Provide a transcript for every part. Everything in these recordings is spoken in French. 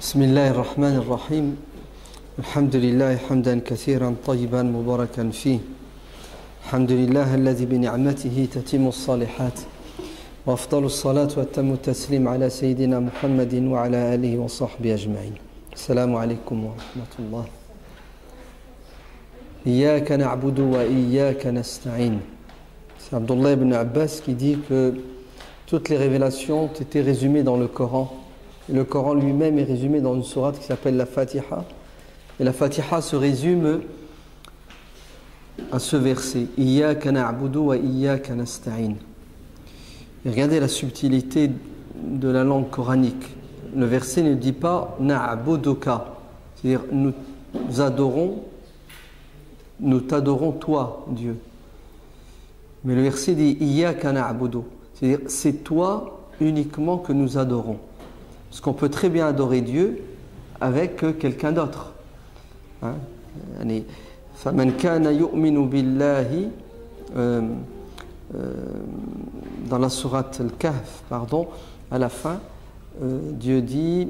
بسم الله الرحمن الرحيم الحمد لله حمدا كثيرا طيبا مباركا فيه الحمد لله الذي بنعمته تتم الصالحات وأفضل الصلاة وأتم التسليم على سيدنا محمد وعلى آله وصحبه أجمعين. السلام عليكم ورحمة الله. إياك نعبد وإياك نستعين. C'est Abdullah ibn Abbas qui dit que toutes les révélations étaient résumées dans le Coran. Et le Coran lui-même est résumé dans une sourate qui s'appelle la Fatiha. Et la Fatiha se résume à ce verset Iyyaka na'budu wa iyyaka nasta'in. Et regardez la subtilité de la langue coranique. Le verset ne dit pas na'buduka, c'est-à-dire nous t'adorons toi, Dieu. Mais le verset dit Iyyaka na'budu, c'est-à-dire c'est toi uniquement que nous adorons. Parce qu'on peut très bien adorer Dieu avec quelqu'un d'autre. فَمَنْ كَانَ يُؤْمِنُ بِاللَّهِ dans la sourate Al-Kahf, pardon, à la fin, Dieu dit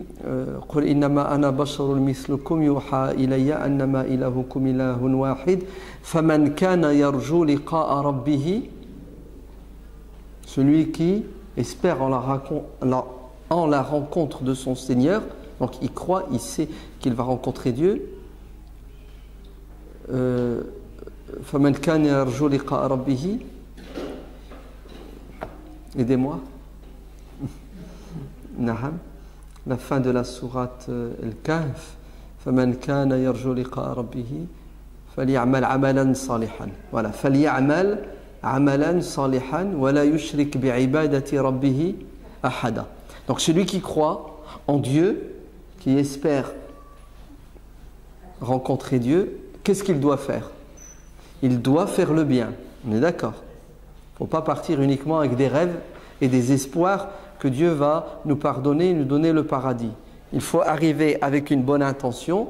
قُلْ إِنَّمَا أَنَا بَشَرٌ مِثْلُكُمْ يُوحَى إِلَيَّ أَنَّمَا إِلَهُكُمْ إِلَهٌ وَاحِدٌ فَمَنْ كَانَ يَرْجُو لِقَاءَ رَبِّهِ, celui qui espère en la rencontre de son Seigneur, donc il croit, il sait qu'il va rencontrer Dieu. فَمَنْ كَانَ يَرْجُو لِقَاءَ رَبِّهِ, aidez-moi. Naham, la fin de la sourate Al-Kahf. فَمَنْ كَانَ يَرْجُو لِقَاءَ رَبِّهِ فَلْيَعْمَلْ عَمَلًا صَالِحًا. Voilà, فَلْيَعْمَلْ عَمَلًا صَالِحًا وَلَا يُشْرِكْ بِعِبَادَةِ رَبِّهِ أَحَدًا. Donc celui qui croit en Dieu, qui espère rencontrer Dieu, qu'est-ce qu'il doit faire? Il doit faire le bien. On est d'accord? Il ne faut pas partir uniquement avec des rêves et des espoirs que Dieu va nous pardonner et nous donner le paradis. Il faut arriver avec une bonne intention,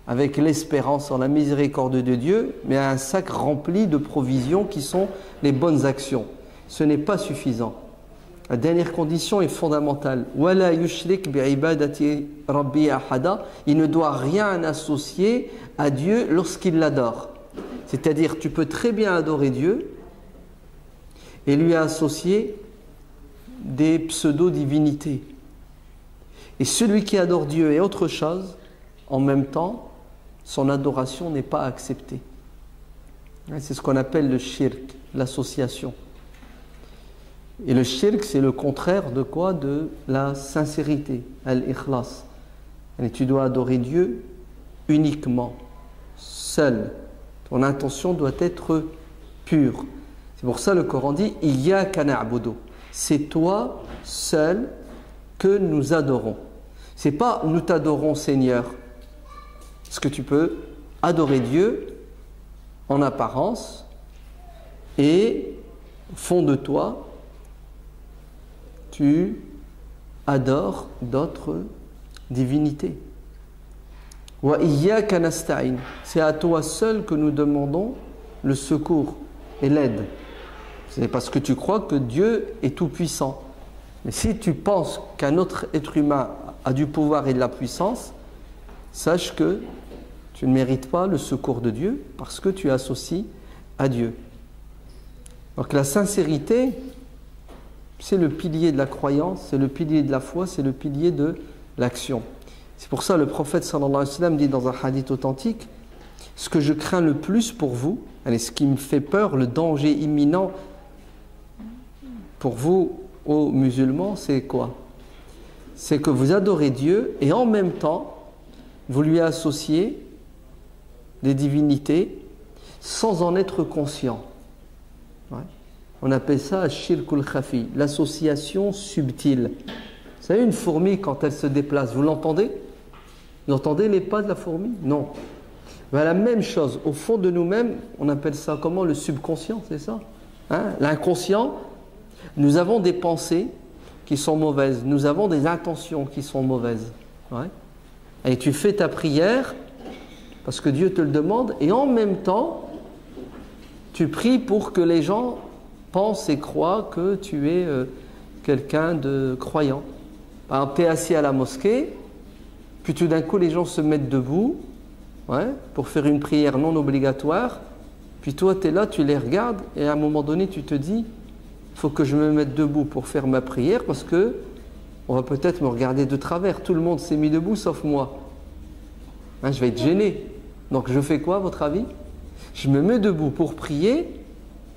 avec l'espérance en la miséricorde de Dieu, mais à un sac rempli de provisions qui sont les bonnes actions. Ce n'est pas suffisant. La dernière condition est fondamentale. وَلَا يُشْرِكْ بِعِبَادَةِ رَبِّهِ أَحَدًا. Il ne doit rien associer à Dieu lorsqu'il l'adore. C'est-à-dire, tu peux très bien adorer Dieu et lui associer des pseudo-divinités. Et celui qui adore Dieu et autre chose, en même temps, son adoration n'est pas acceptée. C'est ce qu'on appelle le shirk, l'association. Et le shirk, c'est le contraire de quoi? De la sincérité, al-ikhlas. Et tu dois adorer Dieu uniquement, seul. Ton intention doit être pure. C'est pour ça le Coran dit Iyyaka na'budu. C'est toi seul que nous adorons. C'est pas nous t'adorons Seigneur. Parce que tu peux adorer Dieu en apparence et au fond de toi tu adores d'autres divinités. Wa iyyaka nasta'in. C'est à toi seul que nous demandons le secours et l'aide. C'est parce que tu crois que Dieu est tout puissant. Mais si tu penses qu'un autre être humain a du pouvoir et de la puissance, sache que tu ne mérites pas le secours de Dieu parce que tu associes à Dieu. Donc la sincérité, c'est le pilier de la croyance, c'est le pilier de la foi, c'est le pilier de l'action. C'est pour ça le prophète sallallahu alayhi wa sallam dit dans un hadith authentique, ce que je crains le plus pour vous, ce qui me fait peur, le danger imminent pour vous, ô musulmans, c'est quoi? C'est que vous adorez Dieu et en même temps, vous lui associez des divinités sans en être conscient. Ouais. On appelle ça shirkul khafi, l'association subtile. Vous savez, une fourmi, quand elle se déplace, vous l'entendez? Vous entendez les pas de la fourmi? Non. Ben, la même chose, au fond de nous-mêmes, on appelle ça comment? Le subconscient, c'est ça? L'inconscient, nous avons des pensées qui sont mauvaises, nous avons des intentions qui sont mauvaises. Ouais. Et tu fais ta prière parce que Dieu te le demande, et en même temps, tu pries pour que les gens pensent et croient que tu es quelqu'un de croyant. Par exemple, tu es assis à la mosquée Puis tout d'un coup, les gens se mettent debout, ouais, pour faire une prière non obligatoire. Puis toi, tu es là, tu les regardes, et à un moment donné, tu te dis, il faut que je me mette debout pour faire ma prière, parce que on va peut-être me regarder de travers. Tout le monde s'est mis debout, sauf moi. Hein, je vais être gêné. Donc je fais quoi, à votre avis? Je me mets debout pour prier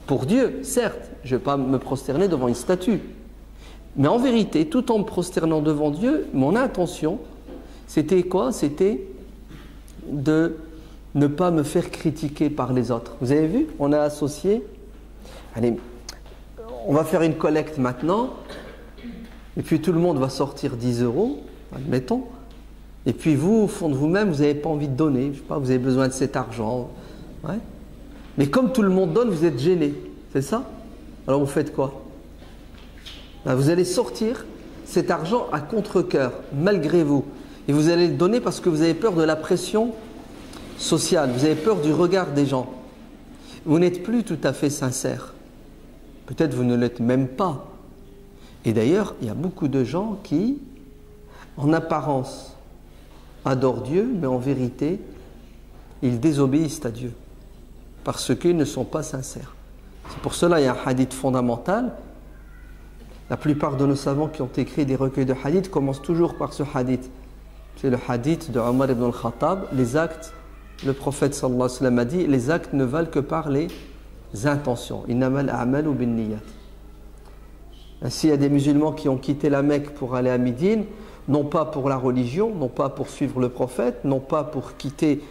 pour Dieu, certes. Je ne vais pas me prosterner devant une statue. Mais en vérité, tout en me prosternant devant Dieu, mon intention, c'était quoi? C'était de ne pas me faire critiquer par les autres. Vous avez vu? On a associé. Allez, on va faire une collecte maintenant. Et puis tout le monde va sortir 10 €, admettons. Et puis vous, au fond de vous-même, vous n'avez pas envie de donner. Je sais pas, vous avez besoin de cet argent. Ouais. Mais comme tout le monde donne, vous êtes gêné. C'est ça? Alors vous faites quoi? Ben, vous allez sortir cet argent à contre-cœur, malgré vous. Et vous allez le donner parce que vous avez peur de la pression sociale. Vous avez peur du regard des gens. Vous n'êtes plus tout à fait sincère. Peut-être vous ne l'êtes même pas. Et d'ailleurs, il y a beaucoup de gens qui, en apparence, adorent Dieu, mais en vérité, ils désobéissent à Dieu. Parce qu'ils ne sont pas sincères. C'est pour cela qu'il y a un hadith fondamental. La plupart de nos savants qui ont écrit des recueils de hadith commencent toujours par ce hadith. C'est le hadith de Omar ibn al-Khattab. Les actes, le prophète sallallahu alayhi wa sallam a dit, les actes ne valent que par les intentions. Innamal a'malu binniyat. Ainsi, il y a des musulmans qui ont quitté la Mecque pour aller à Médine, non pas pour la religion, non pas pour suivre le prophète, non pas pour quitter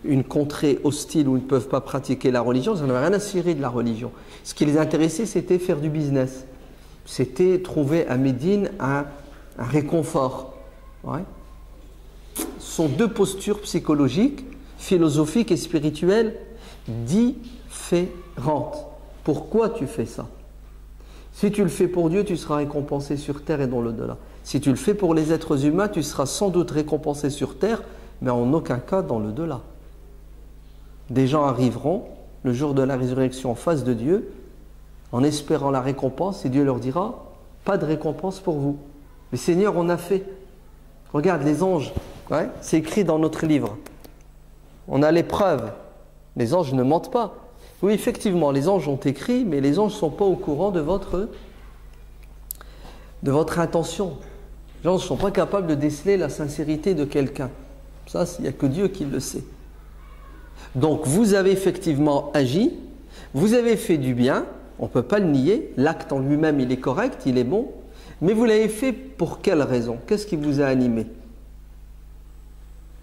une contrée hostile où ils ne peuvent pas pratiquer la religion, ils n'en avaient rien à cirer de la religion. Ce qui les intéressait, c'était faire du business. C'était trouver à Médine un réconfort. Ouais. Ce sont deux postures psychologiques, philosophiques et spirituelles différentes. Pourquoi tu fais ça? Si tu le fais pour Dieu, tu seras récompensé sur terre et dans l'au-delà. Si tu le fais pour les êtres humains, tu seras sans doute récompensé sur terre, mais en aucun cas dans l'au-delà. Des gens arriveront le jour de la résurrection en face de Dieu, en espérant la récompense, et Dieu leur dira, pas de récompense pour vous. Mais Seigneur, on a fait. Regarde les anges, ouais, c'est écrit dans notre livre. On a les preuves. Les anges ne mentent pas. Oui, effectivement, les anges ont écrit, mais les anges ne sont pas au courant de votre intention. Les anges ne sont pas capables de déceler la sincérité de quelqu'un. Ça, il n'y a que Dieu qui le sait. Donc, vous avez effectivement agi, vous avez fait du bien, on ne peut pas le nier, l'acte en lui-même, il est correct, il est bon, mais vous l'avez fait pour quelle raison? Qu'est-ce qui vous a animé?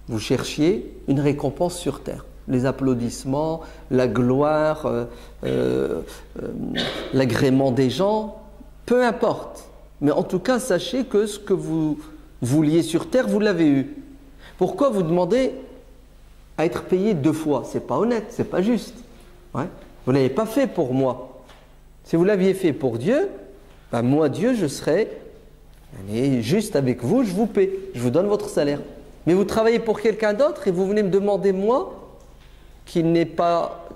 Vous cherchiez une récompense sur terre. Les applaudissements, la gloire, l'agrément des gens, peu importe. Mais en tout cas, sachez que ce que vous vouliez sur terre, vous l'avez eu. Pourquoi vous demandez à être payé 2 fois? C'est pas honnête, c'est pas juste. Ouais. Vous ne l'avez pas fait pour moi. Si vous l'aviez fait pour Dieu, ben moi, Dieu, je serais juste avec vous, je vous paie, je vous donne votre salaire. Mais vous travaillez pour quelqu'un d'autre et vous venez me demander, moi, qui n'ai pas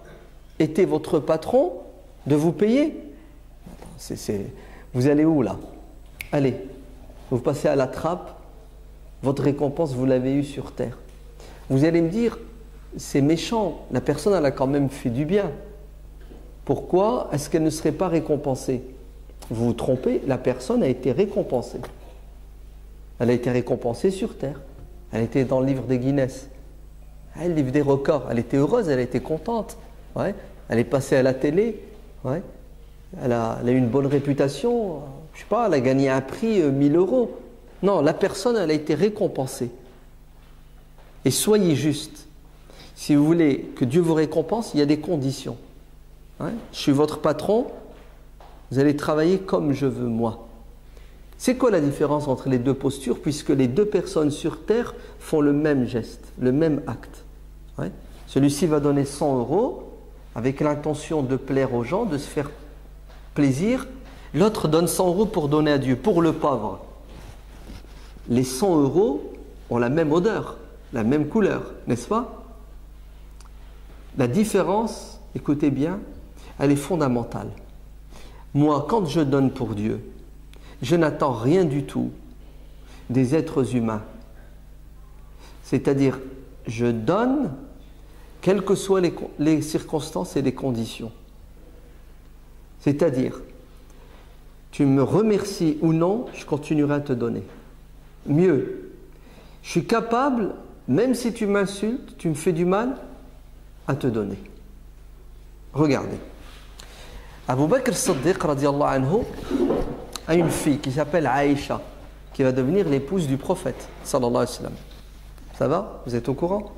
été votre patron, de vous payer. Vous allez où là? Allez, vous passez à la trappe, votre récompense, vous l'avez eue sur terre. Vous allez me dire, c'est méchant, la personne, elle a quand même fait du bien. Pourquoi est-ce qu'elle ne serait pas récompensée? Vous vous trompez, la personne a été récompensée. Elle a été récompensée sur terre. Elle était dans le livre des Guinness. Elle livre des records. Elle était heureuse, elle était contente. Ouais. Elle est passée à la télé. Ouais. Elle a eu une bonne réputation. Je sais pas, elle a gagné un prix 1000 €. Non, la personne, elle a été récompensée. Et soyez juste. Si vous voulez que Dieu vous récompense, il y a des conditions. Ouais. Je suis votre patron. Vous allez travailler comme je veux, moi. C'est quoi la différence entre les deux postures, puisque les deux personnes sur terre font le même geste, le même acte? Ouais. Celui-ci va donner 100 € avec l'intention de plaire aux gens, de se faire plaisir. L'autre donne 100 € pour donner à Dieu, pour le pauvre. Les 100 € ont la même odeur, la même couleur, n'est-ce pas? La différence, écoutez bien, elle est fondamentale. Moi, quand je donne pour Dieu, je n'attends rien du tout des êtres humains. C'est-à-dire, je donne, quelles que soient les circonstances et les conditions. C'est-à-dire, tu me remercies ou non, je continuerai à te donner. Mieux, je suis capable, même si tu m'insultes, tu me fais du mal, à te donner. Regardez. Abu Bakr Siddiq radiallahu anhu a une fille qui s'appelle Aïcha, qui va devenir l'épouse du prophète sallallahu alayhi wa sallam. Ça va? Vous êtes au courant?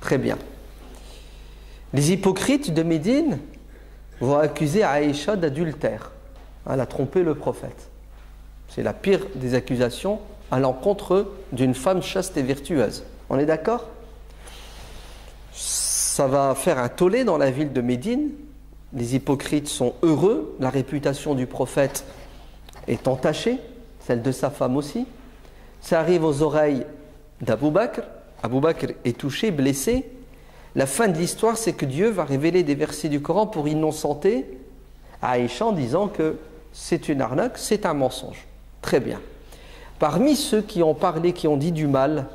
Très bien. Les hypocrites de Médine vont accuser Aïcha d'adultère. Elle a trompé le prophète. C'est la pire des accusations à l'encontre d'une femme chaste et vertueuse. On est d'accord? Ça va faire un tollé dans la ville de Médine. Les hypocrites sont heureux. La réputation du prophète est entachée, celle de sa femme aussi. Ça arrive aux oreilles d'Abou Bakr. Abou Bakr est touché, blessé. La fin de l'histoire, c'est que Dieu va révéler des versets du Coran pour innocenter Aïcha en disant que c'est une arnaque, c'est un mensonge. Très bien. Parmi ceux qui ont parlé, qui ont dit du mal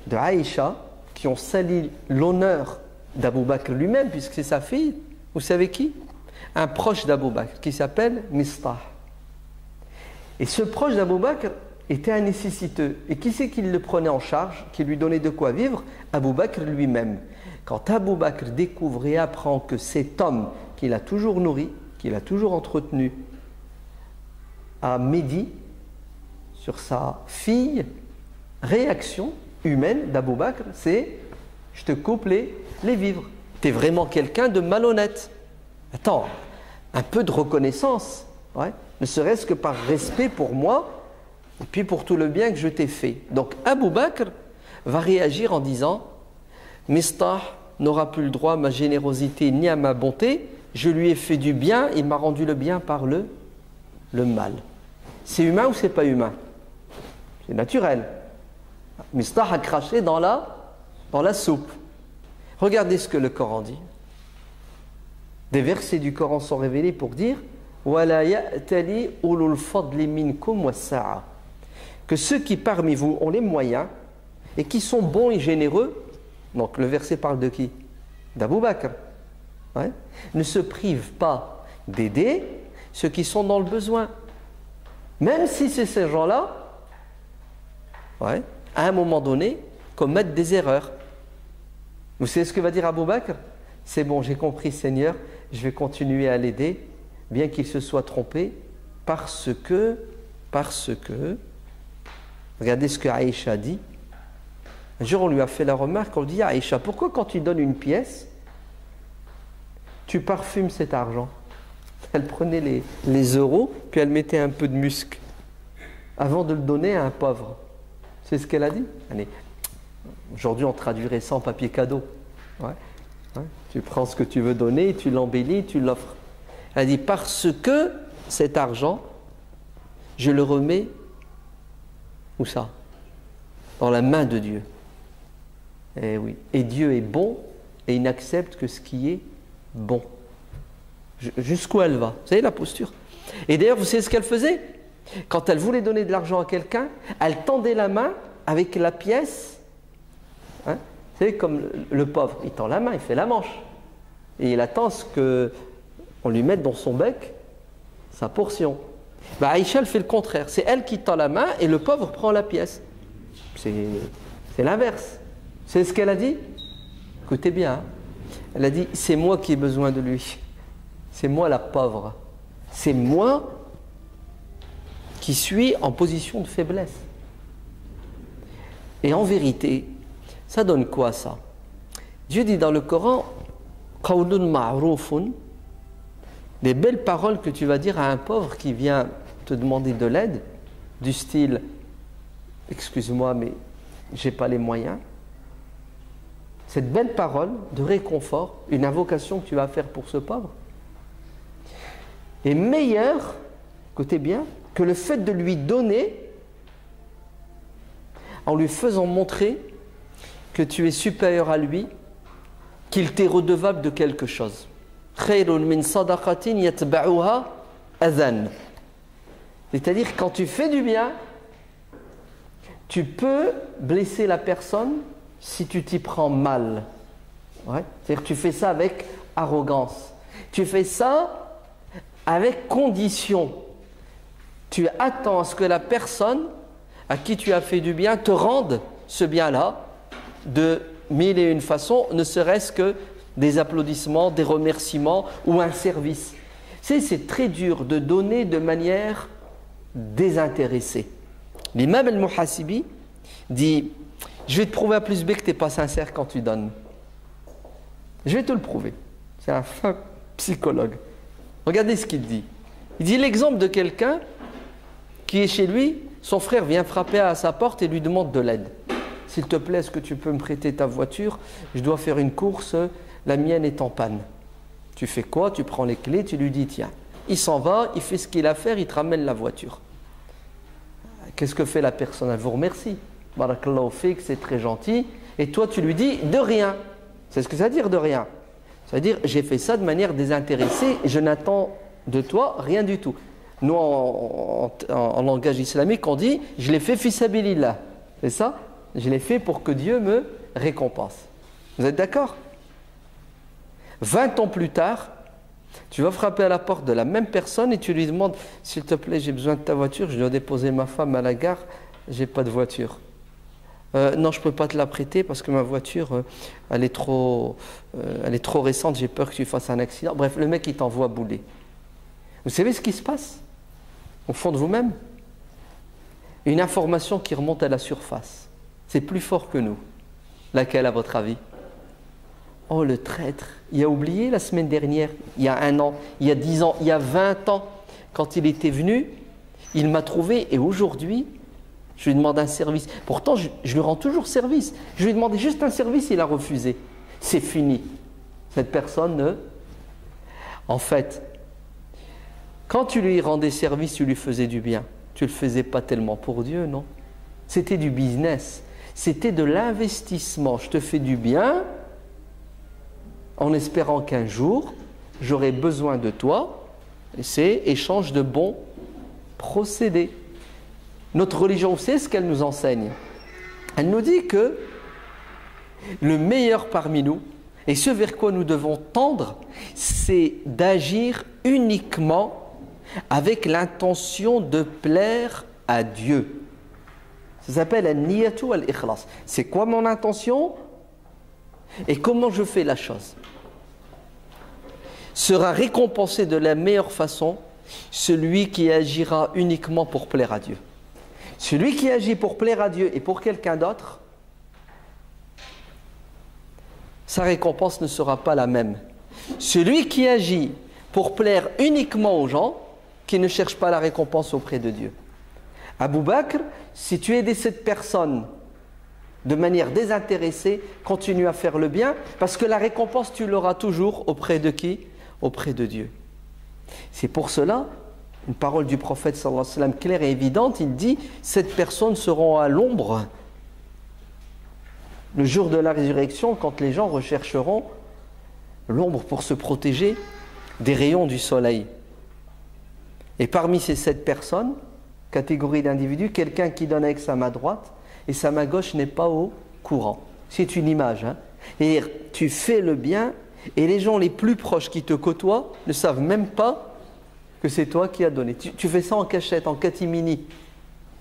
de Aïcha, qui ont sali l'honneur d'Abou Bakr lui-même, puisque c'est sa fille, vous savez qui? Un proche d'Abou Bakr qui s'appelle Mistah. Et ce proche d'Abou Bakr était un nécessiteux. Et qui c'est qui le prenait en charge, qui lui donnait de quoi vivre? Abou Bakr lui-même. Quand Abou Bakr découvre et apprend que cet homme qu'il a toujours nourri, qu'il a toujours entretenu à Médine, sur sa fille, réaction humaine d'Abou Bakr, c'est « je te coupe les vivres ». Tu es vraiment quelqu'un de malhonnête. Attends, un peu de reconnaissance, ouais, ne serait-ce que par respect pour moi et puis pour tout le bien que je t'ai fait. Donc Abou Bakr va réagir en disant « Mistah n'aura plus le droit à ma générosité ni à ma bonté, je lui ai fait du bien, il m'a rendu le bien par le mal. » C'est humain ou c'est pas humain? C'est naturel. Mistah a craché dans la soupe. Regardez ce que le Coran dit. Des versets du Coran sont révélés pour dire وَلَا يَأْتَلِي أُولُو الْفَضْلِ مِنْكُمْ وَالسَّعَةِ, que ceux qui parmi vous ont les moyens et qui sont bons et généreux, donc le verset parle de qui? D'Abou Bakr, ouais, ne se privent pas d'aider ceux qui sont dans le besoin. Même si c'est ces gens-là, ouais, à un moment donné, commettent des erreurs. Vous savez ce que va dire Abou Bakr? C'est bon, j'ai compris Seigneur, je vais continuer à l'aider, bien qu'il se soit trompé, parce que, regardez ce que Aïcha dit. Un jour on lui a fait la remarque, on lui dit Aïcha, pourquoi quand tu donnes une pièce, tu parfumes cet argent? Elle prenait les euros, puis elle mettait un peu de musc avant de le donner à un pauvre. C'est ce qu'elle a dit. Allez, aujourd'hui, on traduirait ça en papier cadeau. Ouais. Ouais. Tu prends ce que tu veux donner, tu l'embellis, tu l'offres. Elle a dit, parce que cet argent, je le remets, où ça? Dans la main de Dieu. Et oui. Et Dieu est bon, et il n'accepte que ce qui est bon. Jusqu'où elle va? Vous savez la posture? Et d'ailleurs, vous savez ce qu'elle faisait? Quand elle voulait donner de l'argent à quelqu'un, elle tendait la main avec la pièce. Hein? Vous savez, comme le pauvre, il tend la main, il fait la manche. Et il attend ce qu'on lui mette dans son bec sa portion. Ben, Aïcha, elle fait le contraire. C'est elle qui tend la main et le pauvre prend la pièce. C'est l'inverse. C'est ce qu'elle a dit? Écoutez bien. Hein? Elle a dit, c'est moi qui ai besoin de lui. C'est moi la pauvre. C'est moi qui suis en position de faiblesse. Et en vérité, ça donne quoi ça? Dieu dit dans le Coran, qawlun ma'roufun, des belles paroles que tu vas dire à un pauvre qui vient te demander de l'aide, du style, excuse-moi mais j'ai pas les moyens. Cette belle parole de réconfort, une invocation que tu vas faire pour ce pauvre, est meilleure, écoutez bien, que le fait de lui donner en lui faisant montrer que tu es supérieur à lui, qu'il t'est redevable de quelque chose. C'est-à-dire quand tu fais du bien, tu peux blesser la personne si tu t'y prends mal. Ouais. C'est-à-dire que tu fais ça avec arrogance. Tu fais ça avec condition. Tu attends à ce que la personne à qui tu as fait du bien te rende ce bien-là de mille et une façons, ne serait-ce que des applaudissements, des remerciements ou un service. C'est très dur de donner de manière désintéressée. L'imam al-Muhasibi dit « Je vais te prouver à plus B que tu n'es pas sincère quand tu donnes. Je vais te le prouver. » C'est un fin psychologue. Regardez ce qu'il dit. Il dit l'exemple de quelqu'un qui est chez lui, son frère vient frapper à sa porte et lui demande de l'aide. « S'il te plaît, est-ce que tu peux me prêter ta voiture? Je dois faire une course, la mienne est en panne. » Tu fais quoi? Tu prends les clés, tu lui dis tiens. Il s'en va, il fait ce qu'il a à faire, il te ramène la voiture. Qu'est-ce que fait la personne? Elle vous remercie. Barakallahu fik, c'est très gentil. Et toi, tu lui dis de rien. C'est ce que ça veut dire de rien. Ça veut dire j'ai fait ça de manière désintéressée et je n'attends de toi rien du tout. Nous, en langage islamique, on dit je l'ai fait fisabilillah. C'est ça? Je l'ai fait pour que Dieu me récompense. Vous êtes d'accord? 20 ans plus tard, tu vas frapper à la porte de la même personne et tu lui demandes « S'il te plaît, j'ai besoin de ta voiture, je dois déposer ma femme à la gare, j'ai pas de voiture. Non, je ne peux pas te la prêter parce que ma voiture, elle est trop récente, j'ai peur que tu fasses un accident. » Bref, le mec, il t'envoie bouler. Vous savez ce qui se passe au fond de vous-même? Une information qui remonte à la surface. C'est plus fort que nous. Laquelle, à votre avis? Oh, le traître, il a oublié la semaine dernière, il y a 1 an, il y a 10 ans, il y a 20 ans, quand il était venu, il m'a trouvé et aujourd'hui, je lui demande un service. Pourtant, je lui rends toujours service. Je lui ai demandé juste un service, il a refusé. C'est fini. Cette personne ne... En fait, quand tu lui rendais service, tu lui faisais du bien. Tu ne le faisais pas tellement pour Dieu, non? C'était du business. C'était de l'investissement. Je te fais du bien en espérant qu'un jour, j'aurai besoin de toi. Et c'est échange de bons procédés. Notre religion, c'est ce qu'elle nous enseigne. Elle nous dit que le meilleur parmi nous, et ce vers quoi nous devons tendre, c'est d'agir uniquement avec l'intention de plaire à Dieu. Ça s'appelle al-niyatu al-ikhlas. C'est quoi mon intention et comment je fais la chose? Sera récompensé de la meilleure façon celui qui agira uniquement pour plaire à Dieu. Celui qui agit pour plaire à Dieu et pour quelqu'un d'autre, sa récompense ne sera pas la même. Celui qui agit pour plaire uniquement aux gens, qui ne cherche pas la récompense auprès de Dieu. Abou Bakr, si tu aides cette personne de manière désintéressée, continue à faire le bien, parce que la récompense, tu l'auras toujours auprès de qui? Auprès de Dieu. C'est pour cela, une parole du prophète sallallahu alayhi wa sallam claire et évidente, il dit, cette personne seront à l'ombre le jour de la résurrection, quand les gens rechercheront l'ombre pour se protéger des rayons du soleil. Et parmi ces 7 personnes, catégorie d'individus, quelqu'un qui donne avec sa main droite et sa main gauche n'est pas au courant. C'est une image. Hein. Et tu fais le bien et les gens les plus proches qui te côtoient ne savent même pas que c'est toi qui as donné. Tu fais ça en cachette, en catimini.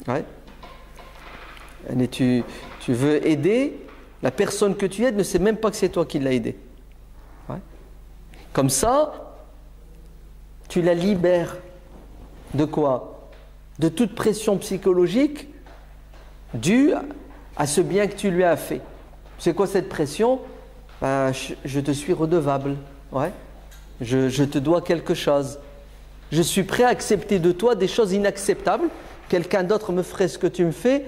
Ouais. Et tu veux aider, la personne que tu aides ne sait même pas que c'est toi qui l'as aidé. Ouais. Comme ça, tu la libères de quoi? De toute pression psychologique due à ce bien que tu lui as fait. C'est quoi cette pression? Ben, je te suis redevable. Ouais. Je te dois quelque chose. Je suis prêt à accepter de toi des choses inacceptables. Quelqu'un d'autre me ferait ce que tu me fais,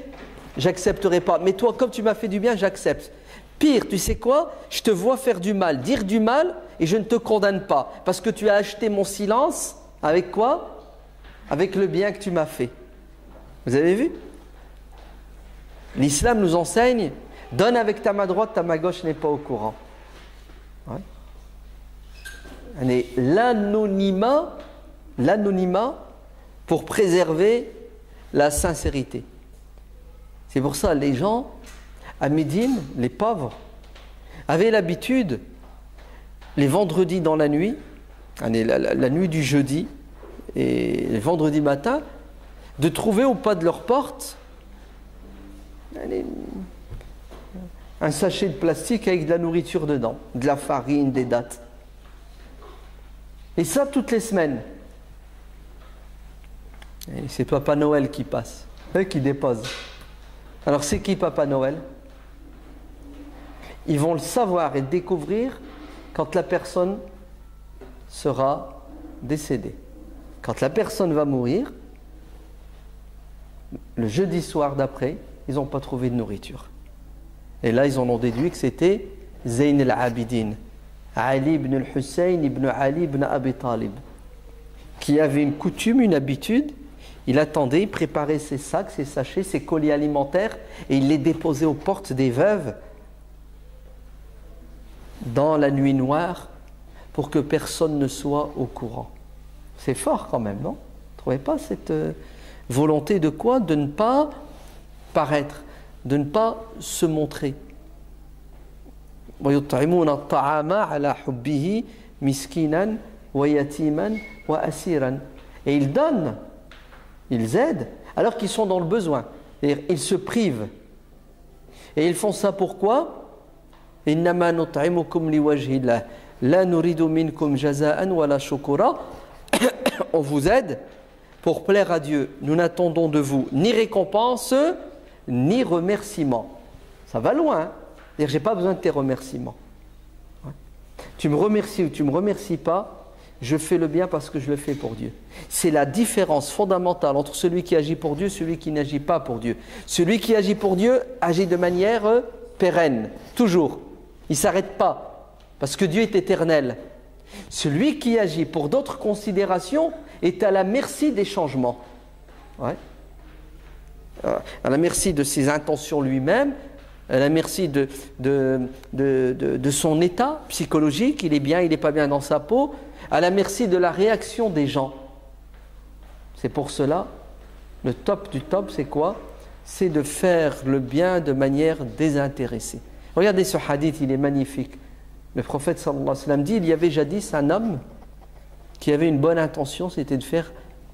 j'accepterai pas. Mais toi, comme tu m'as fait du bien, j'accepte. Pire, tu sais quoi? Je te vois faire du mal, dire du mal, et je ne te condamne pas. Parce que tu as acheté mon silence avec quoi? Avec le bien que tu m'as fait. Vous avez vu? L'islam nous enseigne, donne avec ta main droite, ta main gauche n'est pas au courant. Ouais. L'anonymat pour préserver la sincérité. C'est pour ça, les gens, À Médine, les pauvres avaient l'habitude, les vendredis dans la nuit, la nuit du jeudi et le vendredi matin, de trouver au pas de leur porte un sachet de plastique avec de la nourriture dedans, de la farine, des dattes. Et ça toutes les semaines. Et c'est Papa Noël qui passe, qui dépose. Alors c'est qui Papa Noël? Ils vont le savoir et le découvrir quand la personne sera décédée. Quand la personne va mourir, le jeudi soir d'après, ils n'ont pas trouvé de nourriture. Et là, ils en ont déduit que c'était Zayn al-Abidin, Ali ibn al-Hussein ibn Ali ibn Abi Talib, qui avait une coutume, une habitude. Il attendait, il préparait ses sacs, ses sachets, ses colis alimentaires et il les déposait aux portes des veuves dans la nuit noire pour que personne ne soit au courant. C'est fort quand même, non? Vous ne trouvez pas cette volonté de quoi? De ne pas paraître, de ne pas se montrer. وَيُطْعِمُونَ الطَّعَامَ عَلَى حُبِّهِ مِسْكِينًا وَيَتِيمًا وَأَسِيرًا. Et ils donnent, ils aident, alors qu'ils sont dans le besoin. C'est-à-dire, ils se privent. Et ils font ça pourquoi? إِنَّمَا نُطْعِمُكُمْ لِوَجْهِ اللَّهِ لَا نُرِيدُ مِنْكُمْ جَزَاءً وَلَا شُكُورًا. On vous aide pour plaire à Dieu. Nous n'attendons de vous ni récompense, ni remerciement. Ça va loin. Hein? C'est-à-dire, j'ai pas besoin de tes remerciements. Ouais. Tu me remercies ou tu me remercies pas, je fais le bien parce que je le fais pour Dieu. C'est la différence fondamentale entre celui qui agit pour Dieu et celui qui n'agit pas pour Dieu. Celui qui agit pour Dieu agit de manière pérenne, toujours. Il ne s'arrête pas, parce que Dieu est éternel. Celui qui agit pour d'autres considérations est à la merci des changements. Ouais. À la merci de ses intentions lui-même, à la merci de son état psychologique, il est bien, il n'est pas bien dans sa peau, à la merci de la réaction des gens. C'est pour cela, le top du top, c'est quoi? C'est de faire le bien de manière désintéressée. Regardez ce hadith, il est magnifique. Le prophète sallallahu alayhi wa sallam dit, il y avait jadis un homme qui avait une bonne intention, c'était de faire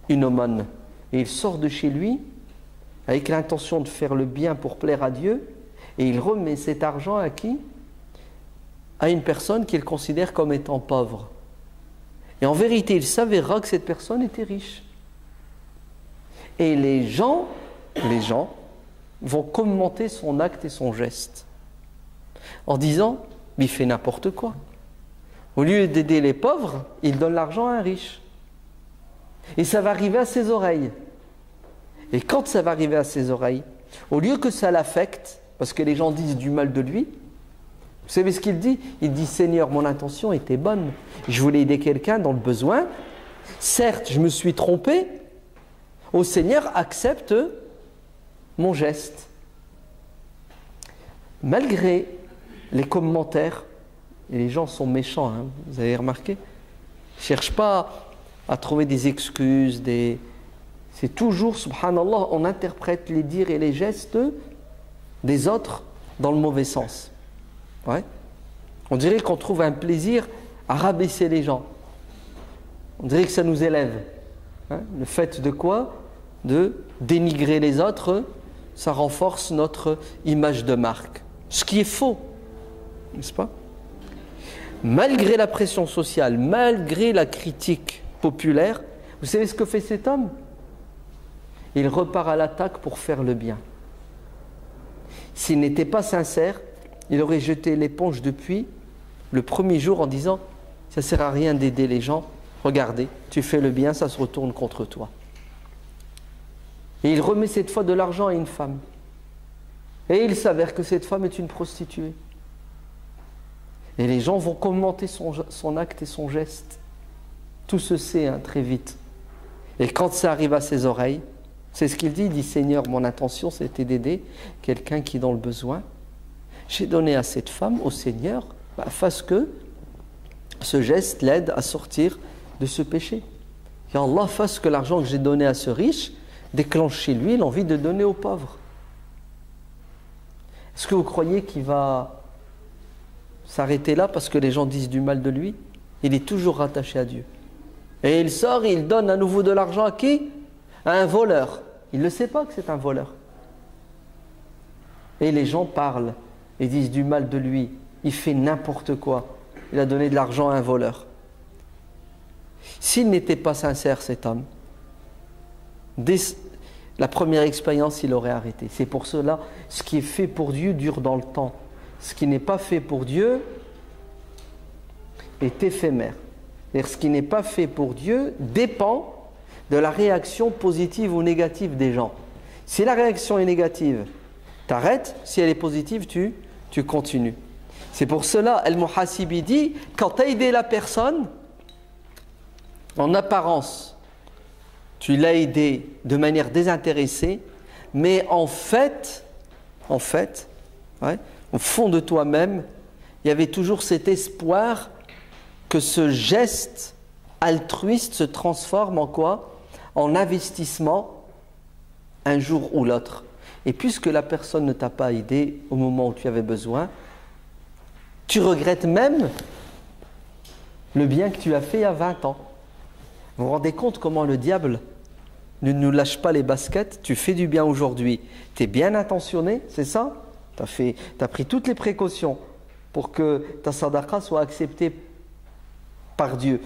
une aumône. Et il sort de chez lui avec l'intention de faire le bien pour plaire à Dieu, et il remet cet argent à qui? À une personne qu'il considère comme étant pauvre. Et en vérité, il s'avéra que cette personne était riche. Et les gens vont commenter son acte et son geste en disant, mais il fait n'importe quoi. Au lieu d'aider les pauvres, il donne l'argent à un riche. Et ça va arriver à ses oreilles. Et quand ça va arriver à ses oreilles, au lieu que ça l'affecte, parce que les gens disent du mal de lui, vous savez ce qu'il dit? Il dit, Seigneur, mon intention était bonne. Je voulais aider quelqu'un dans le besoin. Certes, je me suis trompé. Ô Seigneur, accepte mon geste. Malgré les commentaires, et les gens sont méchants, hein, vous avez remarqué, ils ne cherchent pas à trouver des excuses, c'est toujours, subhanallah, on interprète les dires et les gestes des autres dans le mauvais sens. Ouais. On dirait qu'on trouve un plaisir à rabaisser les gens. On dirait que ça nous élève. Hein. Le fait de quoi? De dénigrer les autres, ça renforce notre image de marque. Ce qui est faux, n'est-ce pas? Malgré la pression sociale, malgré la critique populaire, vous savez ce que fait cet homme? Il repart à l'attaque pour faire le bien. S'il n'était pas sincère, il aurait jeté l'éponge depuis le premier jour en disant « ça ne sert à rien d'aider les gens, regardez, tu fais le bien, ça se retourne contre toi ». Et il remet cette fois de l'argent à une femme. Et il s'avère que cette femme est une prostituée. Et les gens vont commenter son acte et son geste. Tout se sait hein, très vite. Et quand ça arrive à ses oreilles, c'est ce qu'il dit, il dit « Seigneur, mon intention c'était d'aider quelqu'un qui est dans le besoin. J'ai donné à cette femme, au Seigneur, fasse que ce geste l'aide à sortir de ce péché. Et Allah fasse que l'argent que j'ai donné à ce riche déclenche chez lui l'envie de donner aux pauvres. » Est-ce que vous croyez qu'il va s'arrêter là parce que les gens disent du mal de lui? Il est toujours rattaché à Dieu. Et il sort et il donne à nouveau de l'argent à qui? À un voleur. Il ne sait pas que c'est un voleur. Et les gens parlent et disent du mal de lui. Il fait n'importe quoi. Il a donné de l'argent à un voleur. S'il n'était pas sincère, cet homme, dès la première expérience, il aurait arrêté. C'est pour cela, ce qui est fait pour Dieu dure dans le temps. Ce qui n'est pas fait pour Dieu est éphémère. C'est-à-dire, ce qui n'est pas fait pour Dieu dépend de la réaction positive ou négative des gens. Si la réaction est négative, t'arrêtes. Si elle est positive, tu continues. C'est pour cela, Al-Muhasibi dit, quand tu as aidé la personne, en apparence, tu l'as aidé de manière désintéressée, mais en fait, ouais, au fond de toi-même, il y avait toujours cet espoir que ce geste altruiste se transforme en quoi? En investissement un jour ou l'autre. Et puisque la personne ne t'a pas aidé au moment où tu avais besoin, tu regrettes même le bien que tu as fait il y a 20 ans. Vous vous rendez compte comment le diable ne nous lâche pas les baskets? Tu fais du bien aujourd'hui, tu es bien intentionné, c'est ça? Tu as pris toutes les précautions pour que ta sadaqa soit acceptée par Dieu,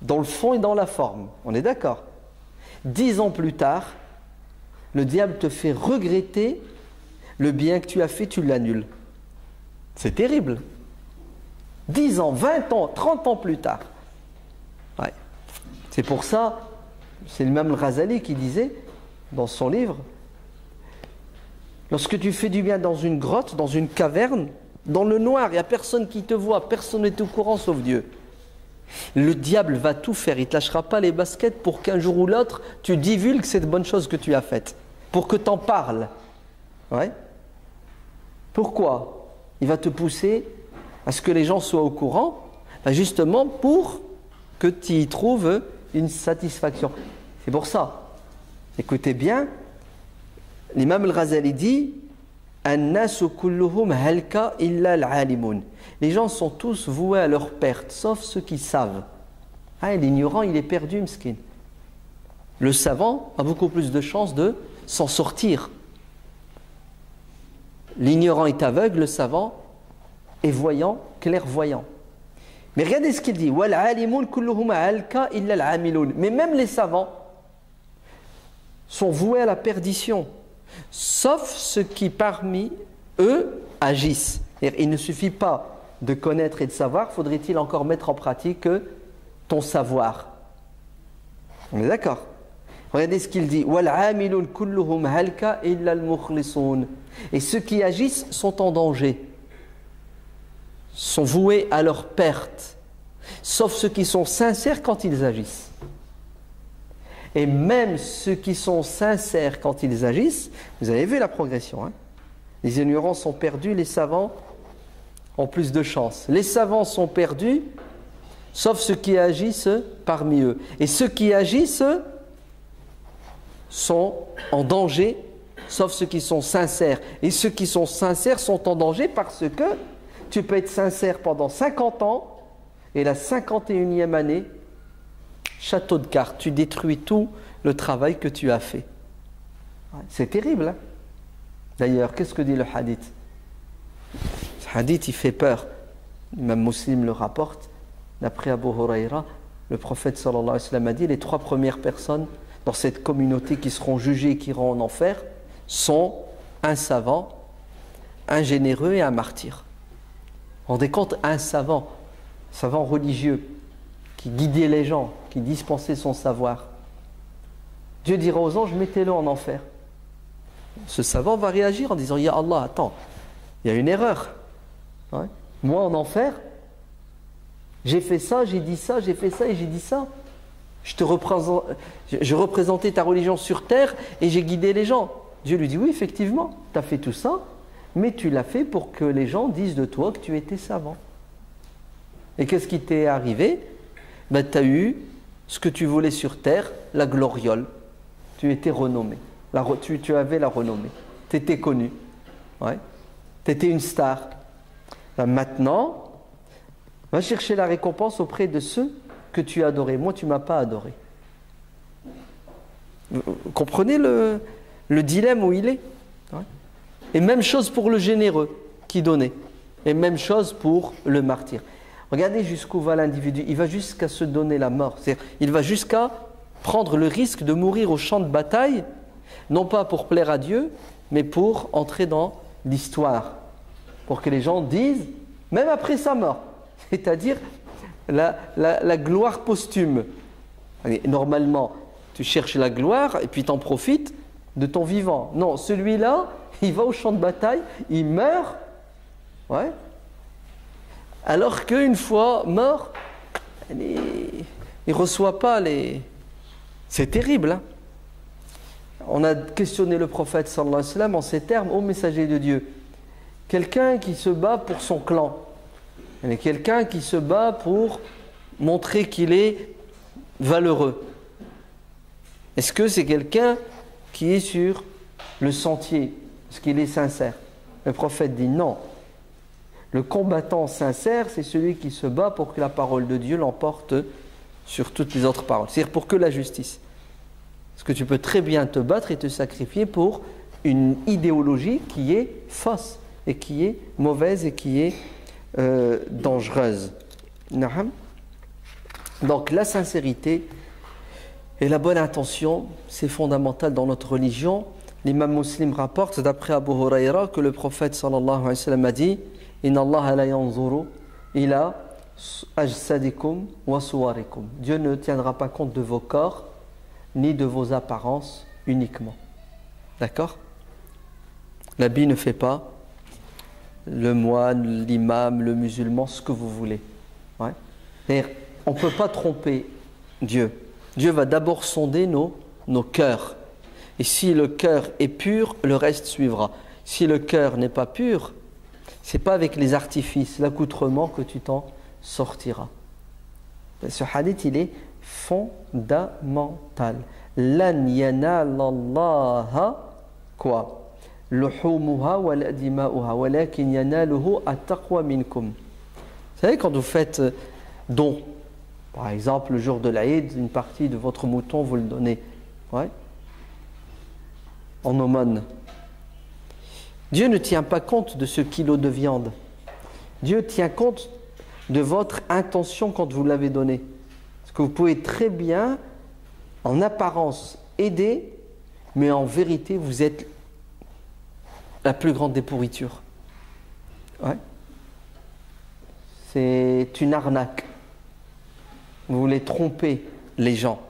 dans le fond et dans la forme. On est d'accord? 10 ans plus tard, le diable te fait regretter le bien que tu as fait, tu l'annules. C'est terrible. 10 ans, 20 ans, 30 ans plus tard. Ouais. C'est pour ça, c'est l'imam Al-Ghazali qui disait dans son livre, lorsque tu fais du bien dans une grotte, dans une caverne, dans le noir, il n'y a personne qui te voit, personne n'est au courant sauf Dieu. Le diable va tout faire, il ne te lâchera pas les baskets pour qu'un jour ou l'autre, tu divulgues cette bonne chose que tu as faite, pour que tu en parles. Ouais. Pourquoi? Il va te pousser à ce que les gens soient au courant, justement pour que tu y trouves une satisfaction. C'est pour ça, écoutez bien, l'imam Al-Ghazali dit An-nasu kulluhum halka illa al-alimun. Les gens sont tous voués à leur perte, sauf ceux qui savent. L'ignorant, il est perdu, m'skin. Le savant a beaucoup plus de chances de s'en sortir. L'ignorant est aveugle, le savant est voyant, clairvoyant. Mais regardez ce qu'il dit. Mais même les savants sont voués à la perdition, sauf ceux qui parmi eux agissent. Il ne suffit pas de connaître et de savoir, faudrait-il encore mettre en pratique ton savoir. On est d'accord? Regardez ce qu'il dit. Et ceux qui agissent sont en danger, sont voués à leur perte, sauf ceux qui sont sincères quand ils agissent. Et même ceux qui sont sincères quand ils agissent, vous avez vu la progression, hein? Les ignorants sont perdus, les savants ont plus de chance. Les savants sont perdus, sauf ceux qui agissent parmi eux. Et ceux qui agissent sont en danger, sauf ceux qui sont sincères. Et ceux qui sont sincères sont en danger parce que tu peux être sincère pendant 50 ans et la 51e année, château de cartes, tu détruis tout le travail que tu as fait. C'est terrible, hein? D'ailleurs, qu'est-ce que dit le hadith? Ce hadith, il fait peur. Même Muslim le rapporte. D'après Abu Huraira, le prophète sallallahu alayhi wa sallam a dit, les 3 premières personnes dans cette communauté qui seront jugées et qui iront en enfer sont un savant, un généreux et un martyr. Vous vous rendez compte, un savant religieux, qui guidait les gens, qui dispensait son savoir. Dieu dira aux anges, mettez-le en enfer. Ce savant va réagir en disant, Ya Allah, attends, il y a une erreur. Ouais. Moi en enfer, j'ai fait ça, j'ai dit ça, j'ai fait ça et j'ai dit ça. Je représentais ta religion sur terre et j'ai guidé les gens. Dieu lui dit, oui, effectivement, tu as fait tout ça, mais tu l'as fait pour que les gens disent de toi que tu étais savant. Et qu'est-ce qui t'est arrivé? Tu as eu ce que tu voulais sur terre, la gloriole. Tu étais renommé. Tu avais la renommée. Tu étais connu. Ouais. Tu étais une star. Maintenant, va chercher la récompense auprès de ceux que tu as adorés. Moi, tu ne m'as pas adoré. Vous comprenez le dilemme où il est? Et même chose pour le généreux qui donnait. Et même chose pour le martyr. Regardez jusqu'où va l'individu. Il va jusqu'à se donner la mort. C'est-à-dire, il va jusqu'à prendre le risque de mourir au champ de bataille, non pas pour plaire à Dieu, mais pour entrer dans l'histoire. Pour que les gens disent, même après sa mort, c'est-à-dire la gloire posthume. Allez, normalement, tu cherches la gloire et puis tu en profites de ton vivant. Non, celui-là, il va au champ de bataille, il meurt, ouais. Alors qu'une fois mort, il ne reçoit pas les... C'est terrible, hein. On a questionné le prophète sallallahu alayhi wa sallam en ces termes: ô messager de Dieu, quelqu'un qui se bat pour son clan, quelqu'un qui se bat pour montrer qu'il est valeureux, est-ce que c'est quelqu'un qui est sur le sentier? Est-ce qu'il est sincère? Le prophète dit non. Le combattant sincère, c'est celui qui se bat pour que la parole de Dieu l'emporte sur toutes les autres paroles. C'est-à-dire pour que la justice. Parce que tu peux très bien te battre et te sacrifier pour une idéologie qui est fausse et qui est mauvaise et qui est dangereuse. Donc la sincérité et la bonne intention, c'est fondamental dans notre religion. L'imam Muslim rapporte d'après Abu Huraira que le prophète sallallahu alayhi wa sallam a dit: Inna Allah la yanzuru ila ajsadikum wa suwarikum. Dieu ne tiendra pas compte de vos corps ni de vos apparences uniquement. D'accord? L'habit ne fait pas le moine, l'imam, le musulman, ce que vous voulez. Ouais. C'est-à-dire, on ne peut pas tromper Dieu. Dieu va d'abord sonder nos cœurs. Et si le cœur est pur, le reste suivra. Si le cœur n'est pas pur, ce n'est pas avec les artifices, l'accoutrement que tu t'en sortiras. Ce hadith, il est fondamental. Lan yanalallaha quoi? Luhumuha wa la dima'uha walakin yanaluhu at-taqwa minkum. Vous savez, quand vous faites don, par exemple le jour de l'Aïd, une partie de votre mouton, vous le donnez, ouais, en aumône. Dieu ne tient pas compte de ce kilo de viande. Dieu tient compte de votre intention quand vous l'avez donné. Parce que vous pouvez très bien, en apparence, aider, mais en vérité, vous êtes la plus grande des pourritures. Ouais. C'est une arnaque. Vous voulez tromper les gens.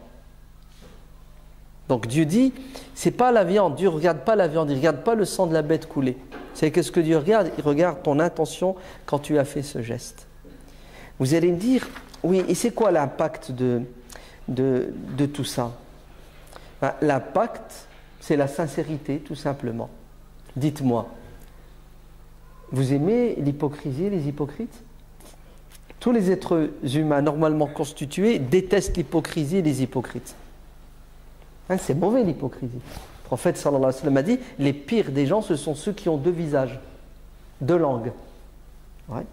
Donc Dieu dit, c'est pas la viande. Dieu ne regarde pas la viande, il ne regarde pas le sang de la bête coulée. C'est qu'est-ce que Dieu regarde? Il regarde ton intention quand tu as fait ce geste. Vous allez me dire, oui, et c'est quoi l'impact de tout ça? Ben, l'impact, c'est la sincérité, tout simplement. Dites-moi, vous aimez l'hypocrisie et les hypocrites? Tous les êtres humains normalement constitués détestent l'hypocrisie et les hypocrites. Hein, c'est mauvais l'hypocrisie. Le prophète sallallahu alayhi wa sallam a dit, les pires des gens, ce sont ceux qui ont deux visages, deux langues. Ouais.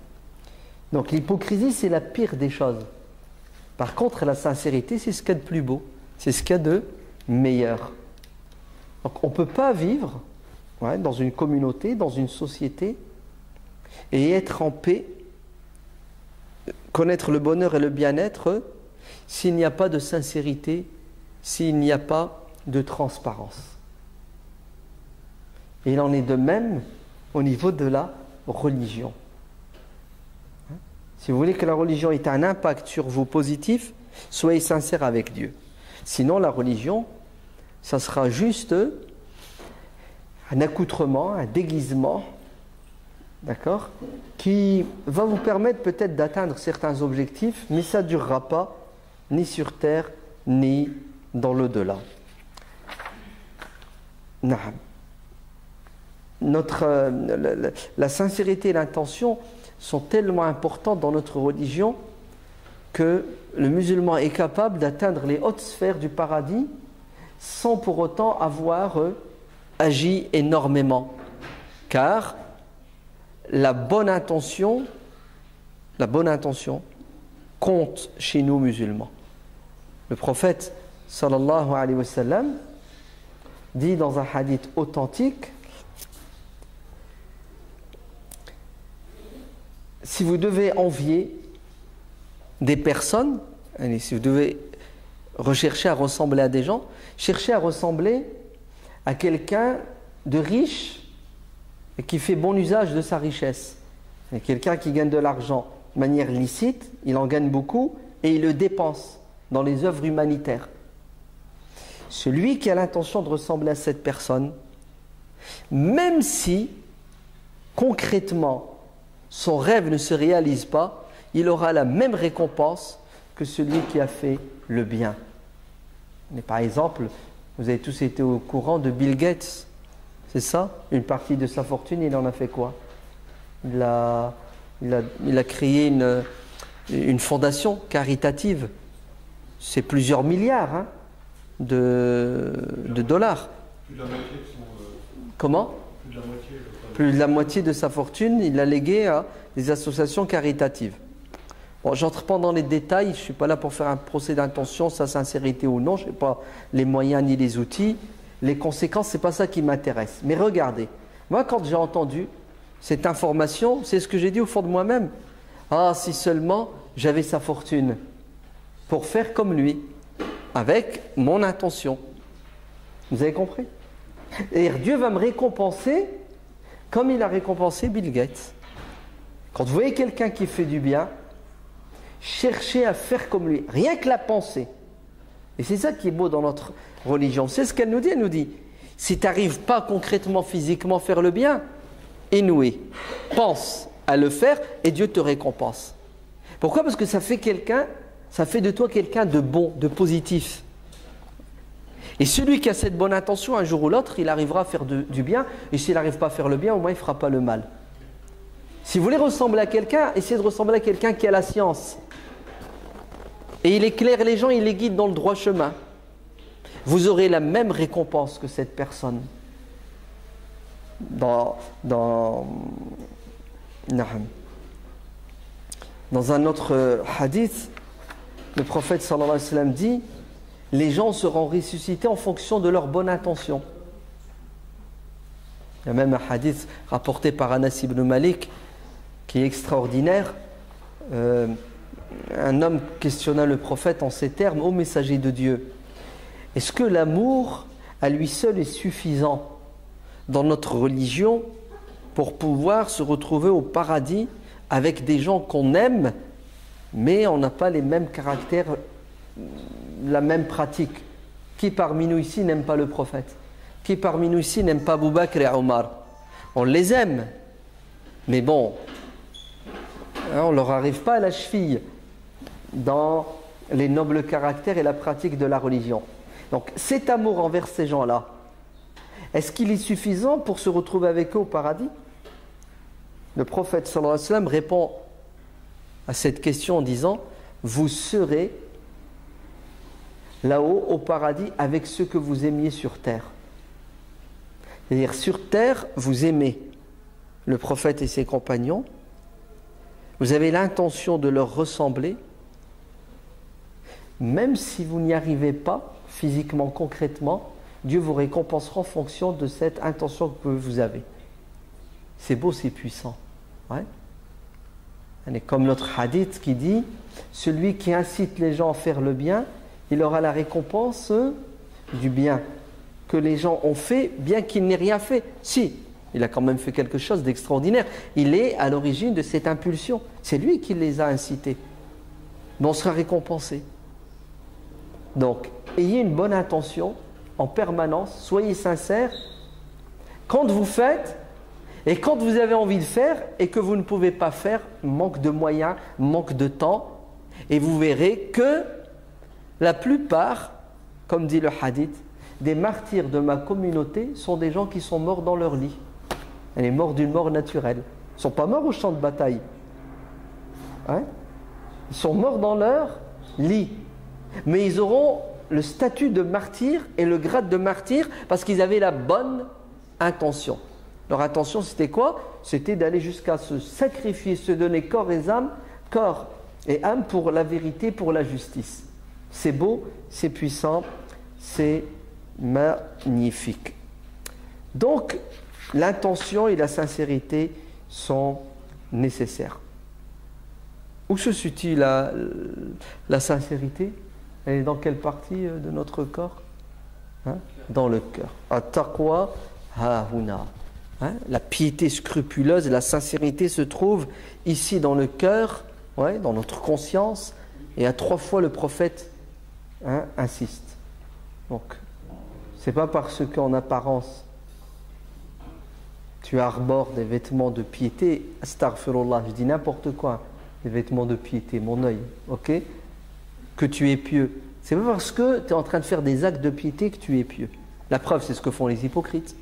Donc l'hypocrisie, c'est la pire des choses. Par contre, la sincérité, c'est ce qu'il y a de plus beau, c'est ce qu'il y a de meilleur. Donc on ne peut pas vivre dans une communauté, dans une société, et être en paix, connaître le bonheur et le bien-être, s'il n'y a pas de sincérité, s'il n'y a pas de transparence. Et il en est de même au niveau de la religion. Si vous voulez que la religion ait un impact sur vous positif, soyez sincère avec Dieu. Sinon, la religion, ça sera juste un accoutrement, un déguisement, d'accord, qui va vous permettre peut-être d'atteindre certains objectifs, mais ça ne durera pas ni sur terre, ni dans l'au-delà. La sincérité et l'intention sont tellement importantes dans notre religion que le musulman est capable d'atteindre les hautes sphères du paradis sans pour autant avoir agi énormément. Car la bonne intention compte chez nous musulmans. Le prophète sallallahu alayhi wa sallam dit dans un hadith authentique: si vous devez envier des personnes, si vous devez rechercher à ressembler à des gens, cherchez à ressembler à quelqu'un de riche et qui fait bon usage de sa richesse. Et quelqu'un qui gagne de l'argent de manière licite, il en gagne beaucoup et il le dépense dans les œuvres humanitaires. Celui qui a l'intention de ressembler à cette personne, même si concrètement son rêve ne se réalise pas, il aura la même récompense que celui qui a fait le bien. Mais par exemple, vous avez tous été au courant de Bill Gates, c'est ça? Une partie de sa fortune, il en a fait quoi? Il a créé une fondation caritative. C'est plusieurs milliards de dollars. Plus de la moitié de son, Comment? Plus de la moitié, je crois. Plus de la moitié de sa fortune, il l'a légué à des associations caritatives. Bon, j'entre pas dans les détails, je ne suis pas là pour faire un procès d'intention, sa sincérité ou non, je n'ai pas les moyens ni les outils. Les conséquences, ce n'est pas ça qui m'intéresse. Mais regardez, moi quand j'ai entendu cette information, c'est ce que j'ai dit au fond de moi-même. Ah, si seulement j'avais sa fortune pour faire comme lui, avec mon intention. Vous avez compris? Et Dieu va me récompenser comme il a récompensé Bill Gates. Quand vous voyez quelqu'un qui fait du bien, cherchez à faire comme lui, rien que la pensée. Et c'est ça qui est beau dans notre religion. C'est ce qu'elle nous dit. Elle nous dit, si tu n'arrives pas concrètement, physiquement à faire le bien, énoué, pense à le faire et Dieu te récompense. Pourquoi? Parce que ça fait de toi quelqu'un de bon, de positif. Et celui qui a cette bonne intention, un jour ou l'autre, il arrivera à faire du bien. Et s'il n'arrive pas à faire le bien, au moins il ne fera pas le mal. Si vous voulez ressembler à quelqu'un, essayez de ressembler à quelqu'un qui a la science. Et il éclaire les gens, il les guide dans le droit chemin. Vous aurez la même récompense que cette personne. Dans un autre hadith, le prophète sallallahu alayhi wa sallam dit: les gens seront ressuscités en fonction de leur bonne intention. Il y a même un hadith rapporté par Anas ibn Malik qui est extraordinaire. Un homme questionna le prophète en ces termes: ô messager de Dieu, est-ce que l'amour à lui seul est suffisant dans notre religion pour pouvoir se retrouver au paradis avec des gens qu'on aime, mais on n'a pas les mêmes caractères, la même pratique? Qui parmi nous ici n'aime pas le prophète? Qui parmi nous ici n'aime pas Abu Bakr et Omar? On les aime, mais bon, on ne leur arrive pas à la cheville dans les nobles caractères et la pratique de la religion. Donc cet amour envers ces gens-là, est-ce qu'il est suffisant pour se retrouver avec eux au paradis? Le prophète sallallahu alayhi wa sallam répond à cette question en disant: vous serez là-haut au paradis avec ceux que vous aimiez sur terre. C'est-à-dire, sur terre, vous aimez le prophète et ses compagnons, vous avez l'intention de leur ressembler, même si vous n'y arrivez pas physiquement, concrètement, Dieu vous récompensera en fonction de cette intention que vous avez. C'est beau, c'est puissant. Ouais. Et comme notre hadith qui dit: celui qui incite les gens à faire le bien, il aura la récompense du bien que les gens ont fait, bien qu'il n'ait rien fait. Si, il a quand même fait quelque chose d'extraordinaire. Il est à l'origine de cette impulsion. C'est lui qui les a incités. Mais on sera récompensé. Donc, ayez une bonne intention en permanence, soyez sincères quand vous faites et quand vous avez envie de faire et que vous ne pouvez pas faire, manque de moyens, manque de temps, et vous verrez que la plupart, comme dit le hadith, des martyrs de ma communauté sont des gens qui sont morts dans leur lit. Ils sont morts d'une mort naturelle. Ils ne sont pas morts au champ de bataille. Hein? Ils sont morts dans leur lit. Mais ils auront le statut de martyr et le grade de martyr parce qu'ils avaient la bonne intention. Leur intention, c'était quoi? C'était d'aller jusqu'à se sacrifier, se donner corps et âme pour la vérité, pour la justice. C'est beau, c'est puissant, c'est magnifique. Donc, l'intention et la sincérité sont nécessaires. Où se situe la sincérité? Elle est dans quelle partie de notre corps? Dans le cœur. At-taqwa hahuna. La piété scrupuleuse et la sincérité se trouvent ici dans le cœur, dans notre conscience, et à 3 fois le prophète insiste. Donc, c'est pas parce qu'en apparence tu arbores des vêtements de piété, astaghfirullah, je dis n'importe quoi, des vêtements de piété, mon œil, ok, que tu es pieux. C'est pas parce que tu es en train de faire des actes de piété que tu es pieux. La preuve, c'est ce que font les hypocrites.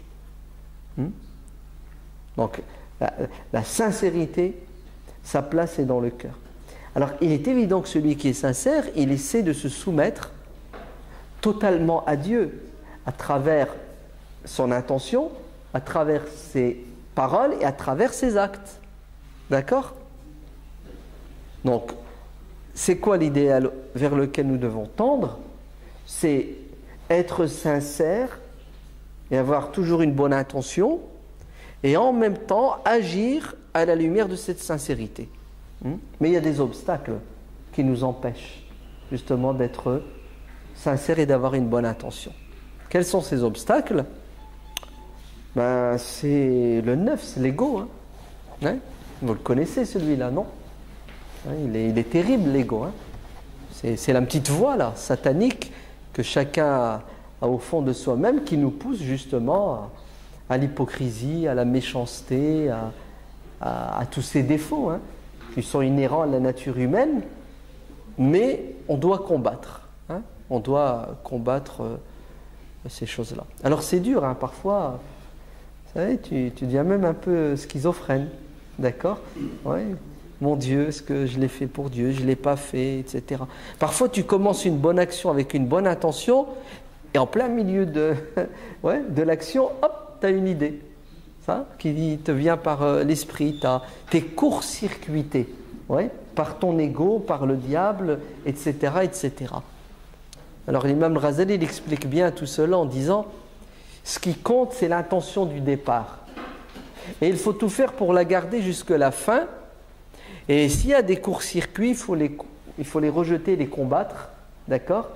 Donc, la sincérité, sa place est dans le cœur. Alors, il est évident que celui qui est sincère, il essaie de se soumettre totalement à Dieu, à travers son intention, à travers ses paroles et à travers ses actes. D'accord? Donc, c'est quoi l'idéal vers lequel nous devons tendre? C'est être sincère et avoir toujours une bonne intention et en même temps agir à la lumière de cette sincérité. Mais il y a des obstacles qui nous empêchent justement d'être sincères et d'avoir une bonne intention. Quels sont ces obstacles? C'est le neuf, c'est l'ego. Vous le connaissez celui-là, non? Il est terrible, l'ego. C'est la petite voix là, satanique que chacun a au fond de soi-même qui nous pousse justement à l'hypocrisie, à la méchanceté, à tous ces défauts qui sont inhérents à la nature humaine, mais on doit combattre. On doit combattre ces choses-là. Alors c'est dur, parfois, vous savez, tu deviens même un peu schizophrène, d'accord? Mon Dieu, est-ce que je l'ai fait pour Dieu? Je ne l'ai pas fait, etc. Parfois, tu commences une bonne action avec une bonne intention, et en plein milieu de l'action, hop, tu as une idée. Ça, qui te vient par l'esprit, tu es court-circuité par ton ego, par le diable, etc. etc. Alors l'imam Razali, il explique bien tout cela en disant, ce qui compte, c'est l'intention du départ. Et il faut tout faire pour la garder jusque la fin. Et s'il y a des courts-circuits, il faut les rejeter, les combattre, d'accord?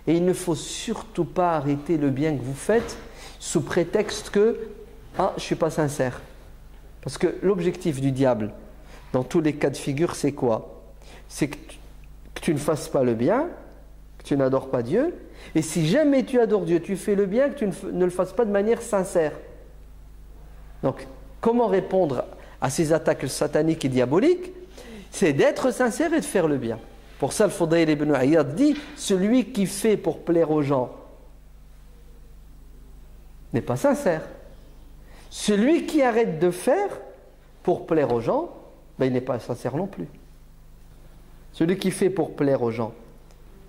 Et il ne faut surtout pas arrêter le bien que vous faites sous prétexte que je ne suis pas sincère. Parce que l'objectif du diable, dans tous les cas de figure, c'est quoi? C'est que tu ne fasses pas le bien, que tu n'adores pas Dieu, et si jamais tu adores Dieu, tu fais le bien, que tu ne le fasses pas de manière sincère. Donc, comment répondre à ces attaques sataniques et diaboliques? C'est d'être sincère et de faire le bien. Pour ça, le Fudayl ibn Iyad dit, celui qui fait pour plaire aux gens n'est pas sincère. Celui qui arrête de faire pour plaire aux gens, il n'est pas sincère non plus. Celui qui fait pour plaire aux gens,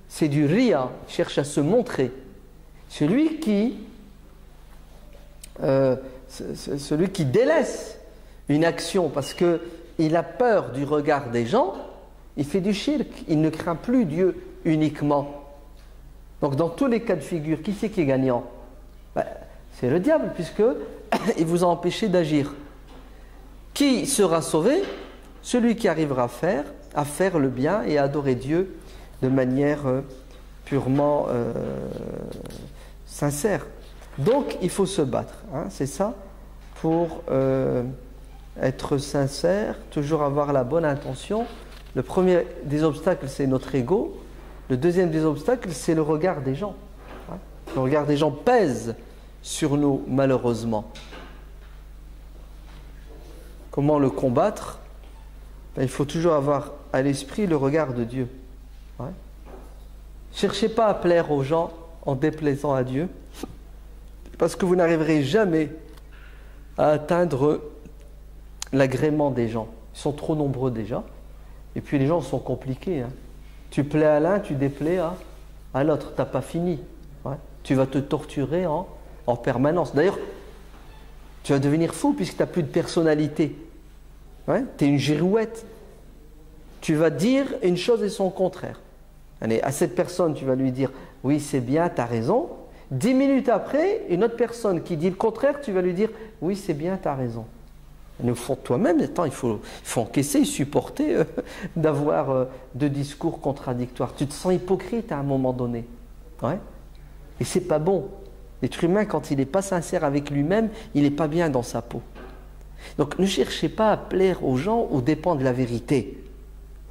c'est du riya, il cherche à se montrer. Celui qui délaisse une action parce qu'il a peur du regard des gens, il fait du shirk, il ne craint plus Dieu uniquement. Donc dans tous les cas de figure, qui c'est qui est gagnant? C'est le diable, puisqu'il vous a empêché d'agir. Qui sera sauvé? Celui qui arrivera à faire le bien et à adorer Dieu de manière purement sincère. Donc il faut se battre, c'est ça, pour être sincère, toujours avoir la bonne intention. Le premier des obstacles, c'est notre ego. Le deuxième des obstacles, c'est le regard des gens. Le regard des gens pèse sur nous, malheureusement. Comment le combattre? Il faut toujours avoir à l'esprit le regard de Dieu. Cherchez pas à plaire aux gens en déplaisant à Dieu, parce que vous n'arriverez jamais à atteindre l'agrément des gens. Ils sont trop nombreux déjà, et puis les gens sont compliqués. Tu plais à l'un, tu déplais à l'autre, tu n'as pas fini. Tu vas te torturer en permanence. D'ailleurs, Tu vas devenir fou puisque tu n'as plus de personnalité. Ouais? Tu es une girouette. Tu vas dire une chose et son contraire. Allez, à cette personne, tu vas lui dire « Oui, c'est bien, tu as raison ». 10 minutes après, une autre personne qui dit le contraire, tu vas lui dire « Oui, c'est bien, tu as raison ». Au fond de toi-même, il faut encaisser, supporter d'avoir deux discours contradictoires. Tu te sens hypocrite à un moment donné. Ouais? Et c'est pas bon. L'être humain, quand il n'est pas sincère avec lui-même, il n'est pas bien dans sa peau. Donc ne cherchez pas à plaire aux gens aux dépens de la vérité.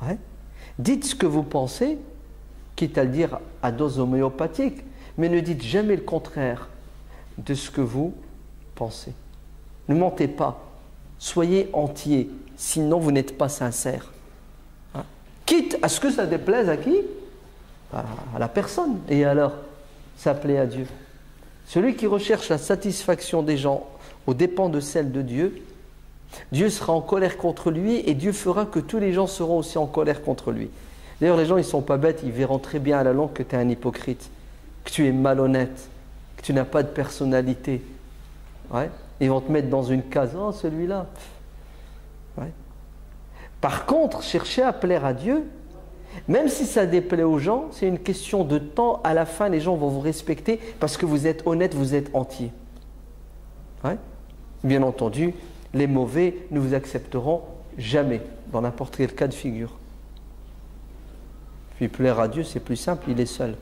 Ouais? Dites ce que vous pensez, quitte à le dire à dose homéopathique, mais ne dites jamais le contraire de ce que vous pensez. Ne mentez pas. Soyez entier, sinon vous n'êtes pas sincère. Hein? Quitte à ce que ça déplaise à qui? À la personne. Et alors, ça plaît à Dieu. Celui qui recherche la satisfaction des gens aux dépens de celle de Dieu, Dieu sera en colère contre lui et Dieu fera que tous les gens seront aussi en colère contre lui. D'ailleurs, les gens, ils ne sont pas bêtes, ils verront très bien à la longue que tu es un hypocrite, que tu es malhonnête, que tu n'as pas de personnalité. Ouais? Ils vont te mettre dans une case, oh celui-là. Ouais. Par contre, chercher à plaire à Dieu, même si ça déplaît aux gens, c'est une question de temps. À la fin, les gens vont vous respecter parce que vous êtes honnête, vous êtes entier. Ouais. Bien entendu, les mauvais ne vous accepteront jamais, dans n'importe quel cas de figure. Puis plaire à Dieu, c'est plus simple, il est seul.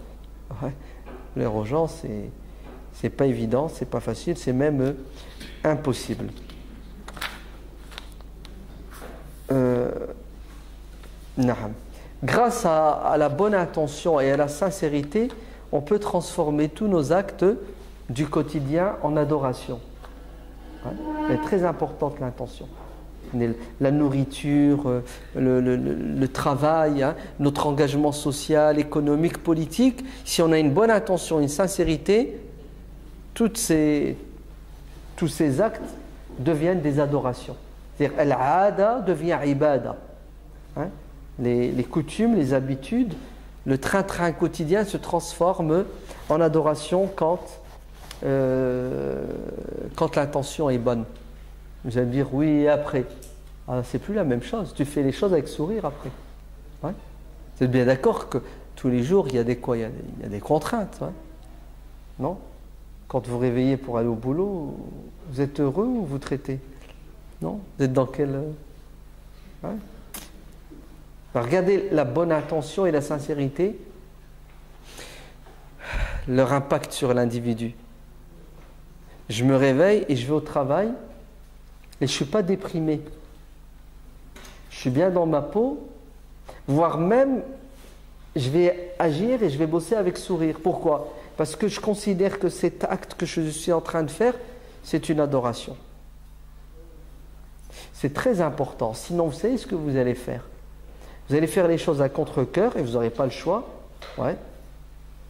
Ouais. Plaire aux gens, c'est pas évident, c'est pas facile, c'est même impossible. Grâce à la bonne intention et à la sincérité, on peut transformer tous nos actes du quotidien en adoration. Ouais. C'est très importante l'intention. La nourriture, le travail, hein, notre engagement social, économique, politique. Si on a une bonne intention, une sincérité, tous ces actes deviennent des adorations. C'est-à-dire, al-aada devient ibada. Hein? Les coutumes, les habitudes, le train-train quotidien se transforme en adoration quand l'intention est bonne. Vous allez me dire oui et après. Ah, c'est plus la même chose. Tu fais les choses avec sourire après. Ouais? Vous êtes bien d'accord que tous les jours, il y a des quoi? Il y a des contraintes. Ouais? Non? Quand vous vous réveillez pour aller au boulot, vous êtes heureux ou vous traitez? Non? Vous êtes dans quel... Ouais? Alors, regardez la bonne intention et la sincérité, leur impact sur l'individu. Je me réveille et je vais au travail et je ne suis pas déprimé. Je suis bien dans ma peau, voire même je vais agir et je vais bosser avec sourire. Pourquoi? Parce que je considère que cet acte que je suis en train de faire, c'est une adoration. C'est très important. Sinon, vous savez ce que vous allez faire? Vous allez faire les choses à contre-cœur et vous n'aurez pas le choix. Ouais.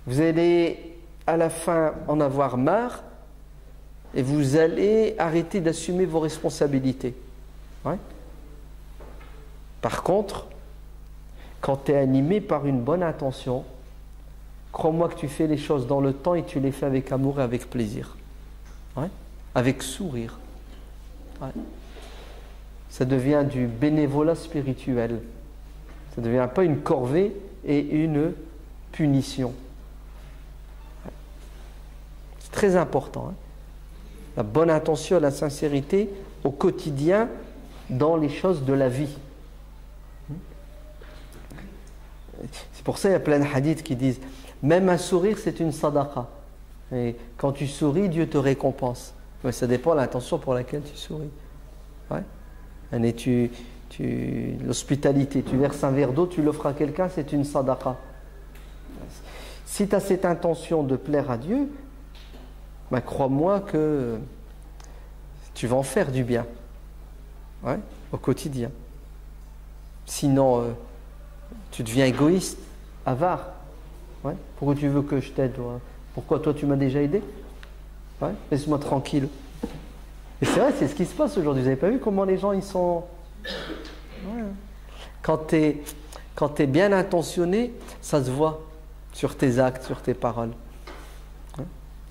Vous allez à la fin en avoir marre et vous allez arrêter d'assumer vos responsabilités. Ouais. Par contre, quand tu es animé par une bonne intention, crois-moi que tu fais les choses dans le temps et tu les fais avec amour et avec plaisir. Ouais. Avec sourire. Ouais. Ça devient du bénévolat spirituel. Ça ne devient pas une corvée et une punition. C'est très important. Hein? La bonne intention, la sincérité au quotidien dans les choses de la vie. C'est pour ça qu'il y a plein de hadiths qui disent même un sourire c'est une sadaqa. Et quand tu souris, Dieu te récompense. Mais ça dépend de l'intention pour laquelle tu souris. Ouais. Et l'hospitalité, tu verses un verre d'eau, tu l'offres à quelqu'un, c'est une sadaqa. Si tu as cette intention de plaire à Dieu, ben crois-moi que tu vas en faire du bien, ouais, au quotidien. Sinon, tu deviens égoïste, avare. Ouais. Pourquoi tu veux que je t'aide? Ouais. Pourquoi toi tu m'as déjà aidé? Ouais. Laisse-moi tranquille. Et c'est vrai, c'est ce qui se passe aujourd'hui. Vous n'avez pas vu comment les gens ils sont... Ouais. Quand tu es bien intentionné, ça se voit sur tes actes, sur tes paroles. Ouais.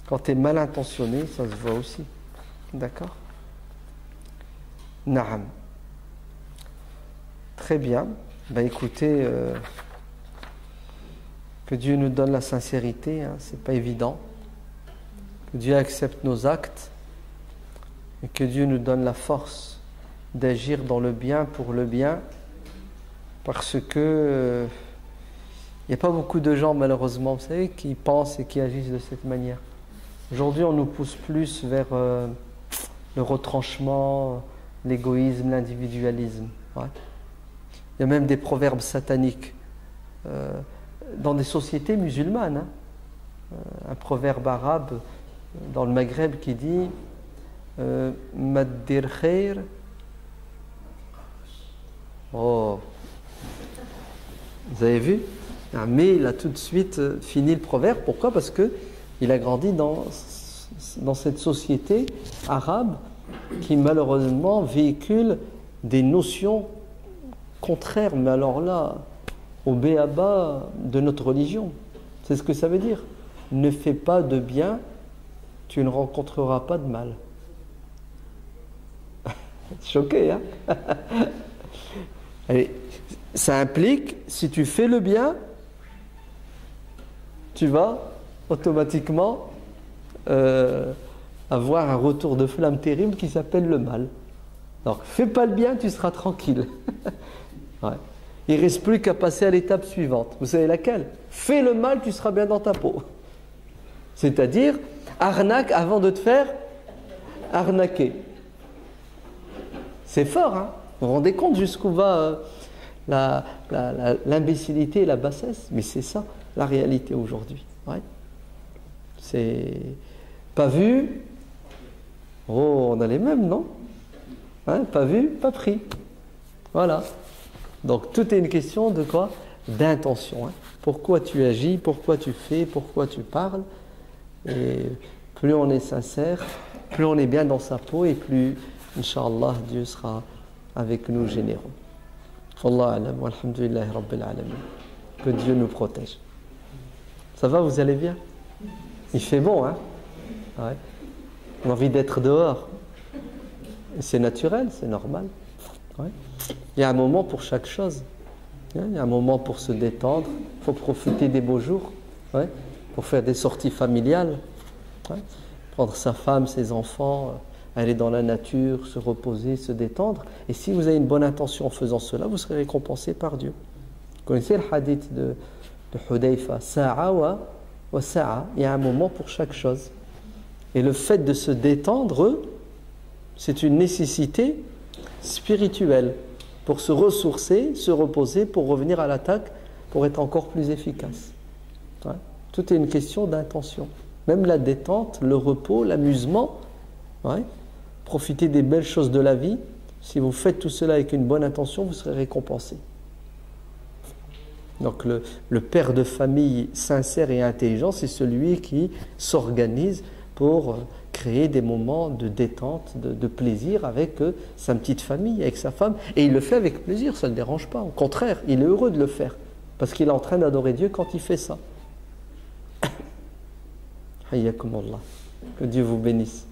Quand tu es mal intentionné, ça se voit aussi. D'accord? Naam. Très bien. Ben écoutez, que Dieu nous donne la sincérité, hein, c'est pas évident. Que Dieu accepte nos actes et que Dieu nous donne la force d'agir dans le bien pour le bien, parce que il n'y a pas beaucoup de gens malheureusement, vous savez, qui pensent et qui agissent de cette manière. Aujourd'hui, on nous pousse plus vers le retranchement, l'égoïsme, l'individualisme. Ouais. Il y a même des proverbes sataniques dans des sociétés musulmanes. Hein. Un proverbe arabe dans le Maghreb qui dit Maddir khair. Oh, vous avez vu? Mais il a tout de suite fini le proverbe. Pourquoi? Parce qu'il a grandi dans cette société arabe qui malheureusement véhicule des notions contraires, mais alors là, au b.a.-ba de notre religion. C'est ce que ça veut dire. Ne fais pas de bien, tu ne rencontreras pas de mal. Choqué, hein? Allez, ça implique, si tu fais le bien, tu vas automatiquement avoir un retour de flamme terrible qui s'appelle le mal. Alors, fais pas le bien, tu seras tranquille. Ouais. Il ne reste plus qu'à passer à l'étape suivante. Vous savez laquelle? Fais le mal, tu seras bien dans ta peau. C'est-à-dire, arnaque avant de te faire arnaquer. C'est fort, hein? Vous vous rendez compte jusqu'où va l'imbécilité et la bassesse? Mais c'est ça, la réalité aujourd'hui. Ouais. C'est pas vu. Oh, on a les mêmes, non? Hein? Pas vu, pas pris. Voilà. Donc tout est une question de quoi? D'intention. Hein? Pourquoi tu agis, pourquoi tu fais, pourquoi tu parles. Et plus on est sincère, plus on est bien dans sa peau et plus, Inch'Allah, Dieu sera avec nous généreux. Wallahu alam, walhamdulillahi rabbil alamin. Que Dieu nous protège. Ça va, vous allez bien? Il fait bon, hein? Ouais. On a envie d'être dehors. C'est naturel, c'est normal. Ouais. Il y a un moment pour chaque chose. Il y a un moment pour se détendre. Il faut profiter des beaux jours. Ouais. Pour faire des sorties familiales. Ouais. Prendre sa femme, ses enfants, aller dans la nature, se reposer, se détendre. Et si vous avez une bonne intention en faisant cela, vous serez récompensé par Dieu. Vous connaissez le hadith de Hudayfa, Sa'a wa sa'a. Il y a un moment pour chaque chose. Et le fait de se détendre, c'est une nécessité spirituelle pour se ressourcer, se reposer, pour revenir à l'attaque, pour être encore plus efficace. Ouais. Tout est une question d'intention. Même la détente, le repos, l'amusement, ouais. Profiter des belles choses de la vie. Si vous faites tout cela avec une bonne intention, vous serez récompensé. Donc le père de famille sincère et intelligent, c'est celui qui s'organise pour créer des moments de détente, de plaisir avec sa petite famille, avec sa femme. Et il le fait avec plaisir, ça ne le dérange pas. Au contraire, il est heureux de le faire. Parce qu'il est en train d'adorer Dieu quand il fait ça. Hayyakum Allah. Que Dieu vous bénisse.